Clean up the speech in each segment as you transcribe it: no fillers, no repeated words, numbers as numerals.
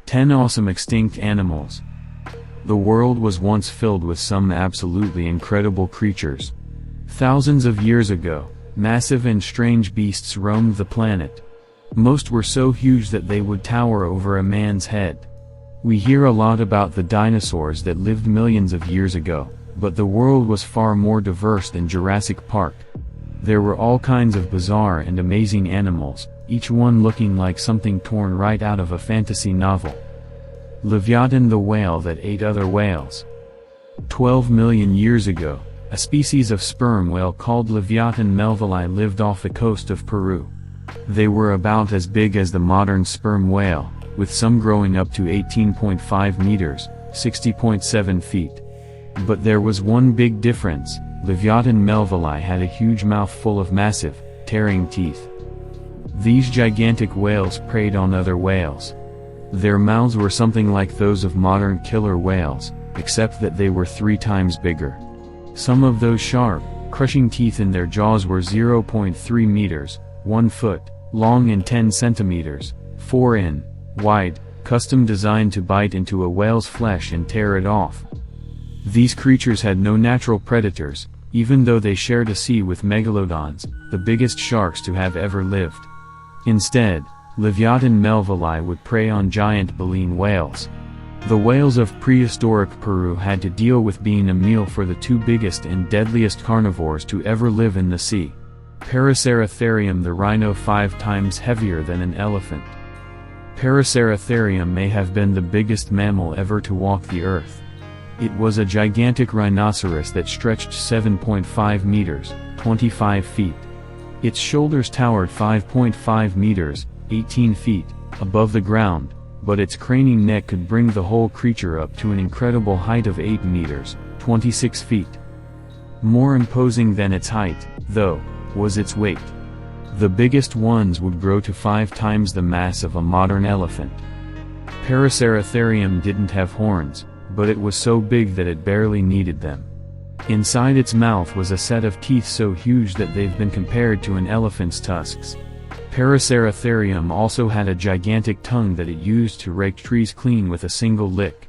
Ten awesome extinct animals. The world was once filled with some absolutely incredible creatures. Thousands of years ago, massive and strange beasts roamed the planet. Most were so huge that they would tower over a man's head. We hear a lot about the dinosaurs that lived millions of years ago, but the world was far more diverse than Jurassic Park. There were all kinds of bizarre and amazing animals, each one looking like something torn right out of a fantasy novel. Leviathan, the whale that ate other whales. 12 million years ago, a species of sperm whale called Leviathan melvillei lived off the coast of Peru. They were about as big as the modern sperm whale, with some growing up to 18.5 meters, 60.7 feet. But there was one big difference: Leviathan melvillei had a huge mouth full of massive, tearing teeth. These gigantic whales preyed on other whales. Their mouths were something like those of modern killer whales, except that they were 3 times bigger. Some of those sharp, crushing teeth in their jaws were 0.3 meters, 1 foot, long and 10 centimeters, 4 in, wide, custom designed to bite into a whale's flesh and tear it off. These creatures had no natural predators, even though they shared a sea with megalodons, the biggest sharks to have ever lived. Instead, Leviathan melvillei would prey on giant baleen whales. The whales of prehistoric Peru had to deal with being a meal for the 2 biggest and deadliest carnivores to ever live in the sea. Paraceratherium, the rhino, 5 times heavier than an elephant. Paraceratherium may have been the biggest mammal ever to walk the earth. It was a gigantic rhinoceros that stretched 7.5 meters, 25 feet. Its shoulders towered 5.5 meters, 18 feet, above the ground, but its craning neck could bring the whole creature up to an incredible height of 8 meters, 26 feet. More imposing than its height, though, was its weight. The biggest ones would grow to 5 times the mass of a modern elephant. Paraceratherium didn't have horns, but it was so big that it barely needed them. Inside its mouth was a set of teeth so huge that they've been compared to an elephant's tusks. Paraceratherium also had a gigantic tongue that it used to rake trees clean with a single lick.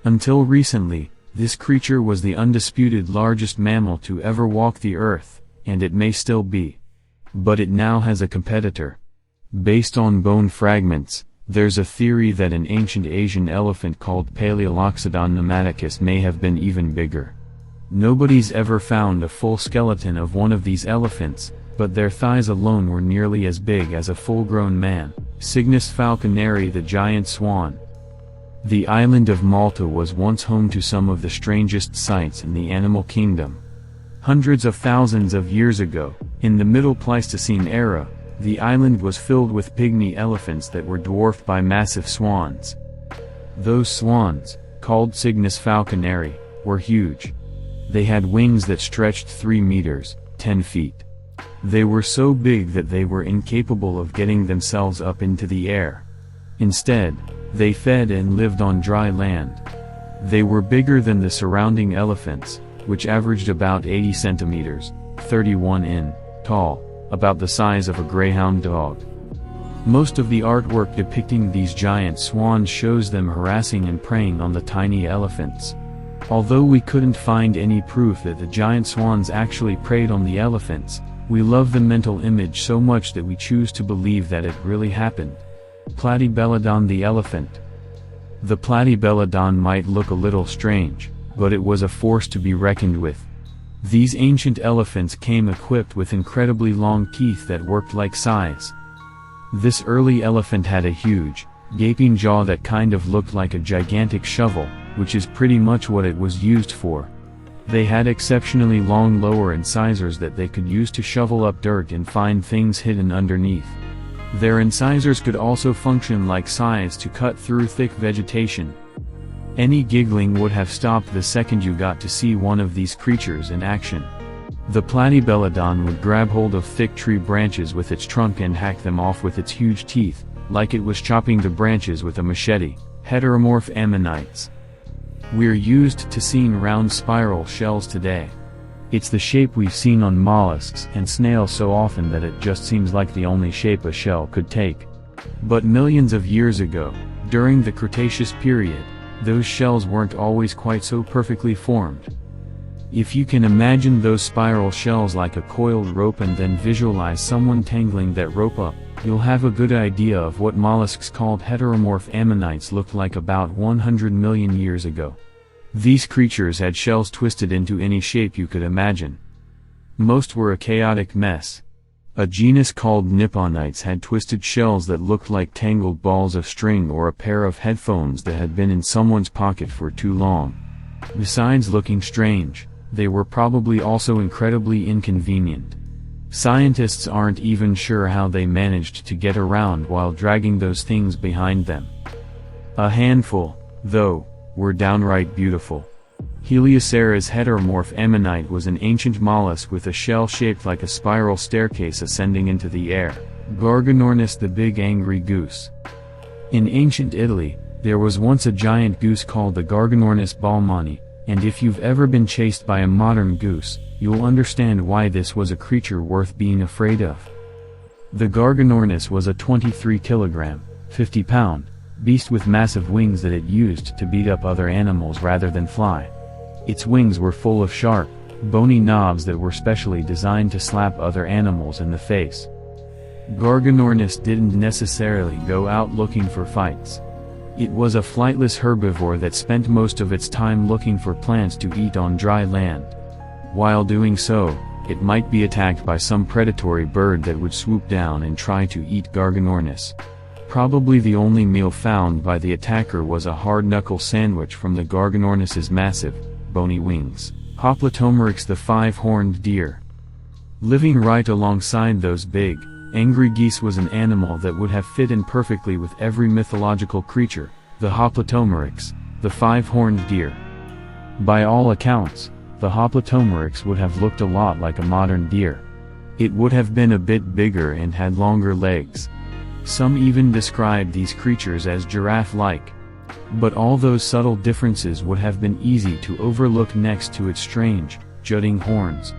Until recently, this creature was the undisputed largest mammal to ever walk the earth, and it may still be. But it now has a competitor. Based on bone fragments, there's a theory that an ancient Asian elephant called Paleoloxodon pneumaticus may have been even bigger. Nobody's ever found a full skeleton of one of these elephants, but their thighs alone were nearly as big as a full-grown man. Cygnus falconeri, the giant swan. The island of Malta was once home to some of the strangest sights in the animal kingdom. Hundreds of thousands of years ago, in the Middle Pleistocene era, the island was filled with pygmy elephants that were dwarfed by massive swans. Those swans, called Cygnus falconeri, were huge. They had wings that stretched 3 meters, 10 feet. They were so big that they were incapable of getting themselves up into the air. Instead, they fed and lived on dry land. They were bigger than the surrounding elephants, which averaged about 80 centimeters, 31 in, tall, about the size of a greyhound dog. Most of the artwork depicting these giant swans shows them harassing and preying on the tiny elephants. Although we couldn't find any proof that the giant swans actually preyed on the elephants, we love the mental image so much that we choose to believe that it really happened. Platybelodon, the elephant. The Platybelodon might look a little strange, but it was a force to be reckoned with. These ancient elephants came equipped with incredibly long teeth that worked like scythes. This early elephant had a huge, gaping jaw that kind of looked like a gigantic shovel, which is pretty much what it was used for. They had exceptionally long lower incisors that they could use to shovel up dirt and find things hidden underneath. Their incisors could also function like scythes to cut through thick vegetation. Any giggling would have stopped the second you got to see one of these creatures in action. The Platybelodon would grab hold of thick tree branches with its trunk and hack them off with its huge teeth, like it was chopping the branches with a machete. Heteromorph ammonites. We're used to seeing round spiral shells today. It's the shape we've seen on mollusks and snails so often that it just seems like the only shape a shell could take. But millions of years ago, during the Cretaceous period, those shells weren't always quite so perfectly formed. If you can imagine those spiral shells like a coiled rope and then visualize someone tangling that rope up, you'll have a good idea of what mollusks called heteromorph ammonites looked like about 100 million years ago. These creatures had shells twisted into any shape you could imagine. Most were a chaotic mess. A genus called Nipponites had twisted shells that looked like tangled balls of string or a pair of headphones that had been in someone's pocket for too long. Besides looking strange, they were probably also incredibly inconvenient. Scientists aren't even sure how they managed to get around while dragging those things behind them. A handful, though, were downright beautiful. Heliocera's heteromorph ammonite was an ancient mollusk with a shell shaped like a spiral staircase ascending into the air. Garganornis, the big angry goose. In ancient Italy, there was once a giant goose called the Garganornis balmani, and if you've ever been chased by a modern goose, you'll understand why this was a creature worth being afraid of. The Garganornis was a 23 kilogram, 50 pound, beast with massive wings that it used to beat up other animals rather than fly. Its wings were full of sharp, bony knobs that were specially designed to slap other animals in the face. Garganornis didn't necessarily go out looking for fights. It was a flightless herbivore that spent most of its time looking for plants to eat on dry land. While doing so, it might be attacked by some predatory bird that would swoop down and try to eat Garganornis. Probably the only meal found by the attacker was a hard-knuckle sandwich from the Garganornis's massive, bony wings. Hoplotomyrix, the five-horned deer. Living right alongside those big, angry geese was an animal that would have fit in perfectly with every mythological creature, the Hoplotomyrix, the five-horned deer. By all accounts, the Hoplotomyrix would have looked a lot like a modern deer. It would have been a bit bigger and had longer legs. Some even described these creatures as giraffe-like. But all those subtle differences would have been easy to overlook next to its strange, jutting horns.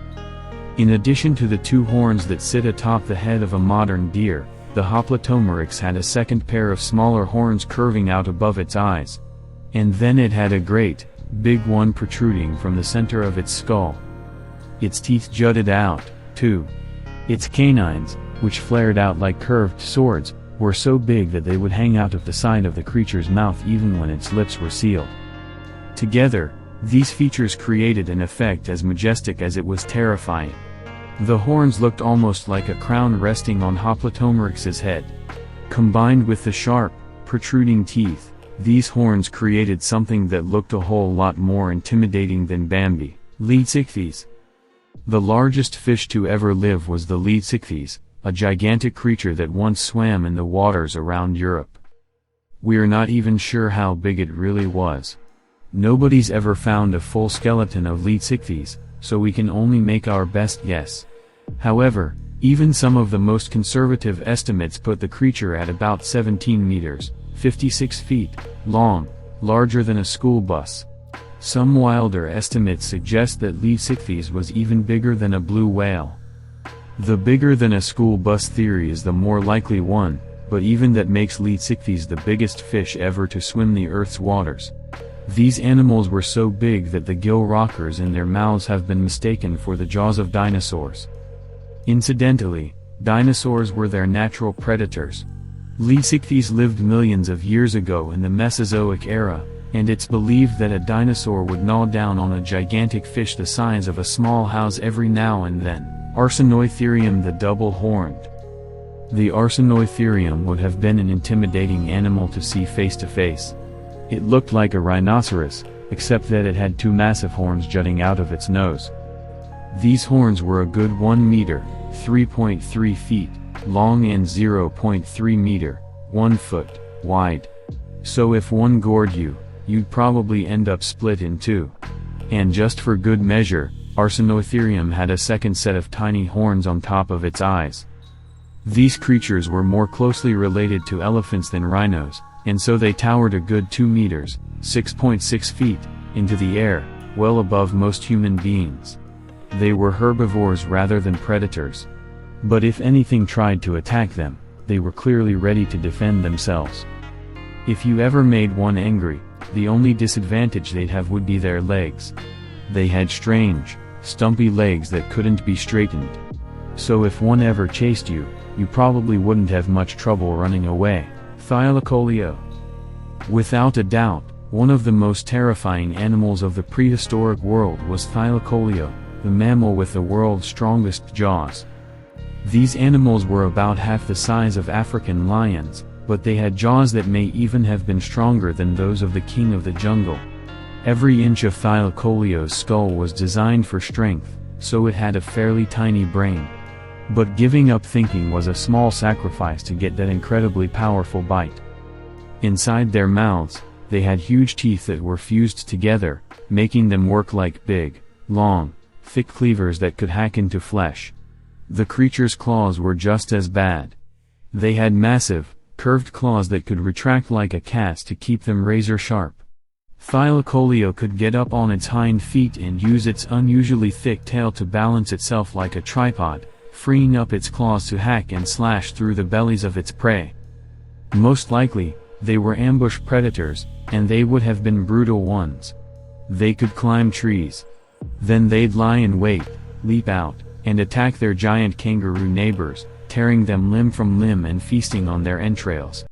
In addition to the two horns that sit atop the head of a modern deer, the Hoplotomyrix had a second pair of smaller horns curving out above its eyes. And then it had a great, big one protruding from the center of its skull. Its teeth jutted out, too. Its canines, which flared out like curved swords, were so big that they would hang out of the side of the creature's mouth even when its lips were sealed. Together, these features created an effect as majestic as it was terrifying. The horns looked almost like a crown resting on Hoplotomyrix's head. Combined with the sharp, protruding teeth, these horns created something that looked a whole lot more intimidating than Bambi. Leedsichthys. The largest fish to ever live was the Leedsichthys, a gigantic creature that once swam in the waters around Europe. We're not even sure how big it really was. Nobody's ever found a full skeleton of Leedsichthys, so we can only make our best guess. However, even some of the most conservative estimates put the creature at about 17 meters, 56 feet, long, larger than a school bus. Some wilder estimates suggest that Leedsichthys was even bigger than a blue whale. The bigger than a school bus theory is the more likely one, but even that makes Leedsichthys the biggest fish ever to swim the Earth's waters. These animals were so big that the gill rockers in their mouths have been mistaken for the jaws of dinosaurs. Incidentally, dinosaurs were their natural predators. Leedsichthys lived millions of years ago in the Mesozoic era, and it's believed that a dinosaur would gnaw down on a gigantic fish the size of a small house every now and then. Arsinoitherium, the double-horned. The Arsinoitherium would have been an intimidating animal to see face to face. It looked like a rhinoceros, except that it had two massive horns jutting out of its nose. These horns were a good 1 meter, 3.3 feet, long and 0.3 meter, 1 foot, wide. So if one gored you, you'd probably end up split in two. And just for good measure, Arsinoitherium had a second set of tiny horns on top of its eyes. These creatures were more closely related to elephants than rhinos, and so they towered a good 2 meters, 6.6 feet, into the air, well above most human beings. They were herbivores rather than predators. But if anything tried to attack them, they were clearly ready to defend themselves. If you ever made one angry, the only disadvantage they'd have would be their legs. They had strange, stumpy legs that couldn't be straightened. So if one ever chased you, you probably wouldn't have much trouble running away. Thylacoleo. Without a doubt, one of the most terrifying animals of the prehistoric world was Thylacoleo, the mammal with the world's strongest jaws. These animals were about half the size of African lions, but they had jaws that may even have been stronger than those of the king of the jungle. Every inch of Thylacoleo's skull was designed for strength, so it had a fairly tiny brain. But giving up thinking was a small sacrifice to get that incredibly powerful bite. Inside their mouths, they had huge teeth that were fused together, making them work like big, long, thick cleavers that could hack into flesh. The creature's claws were just as bad. They had massive, curved claws that could retract like a cat's to keep them razor sharp. Thylacoleo could get up on its hind feet and use its unusually thick tail to balance itself like a tripod, freeing up its claws to hack and slash through the bellies of its prey. Most likely, they were ambush predators, and they would have been brutal ones. They could climb trees. Then they'd lie in wait, leap out, and attack their giant kangaroo neighbors, tearing them limb from limb and feasting on their entrails.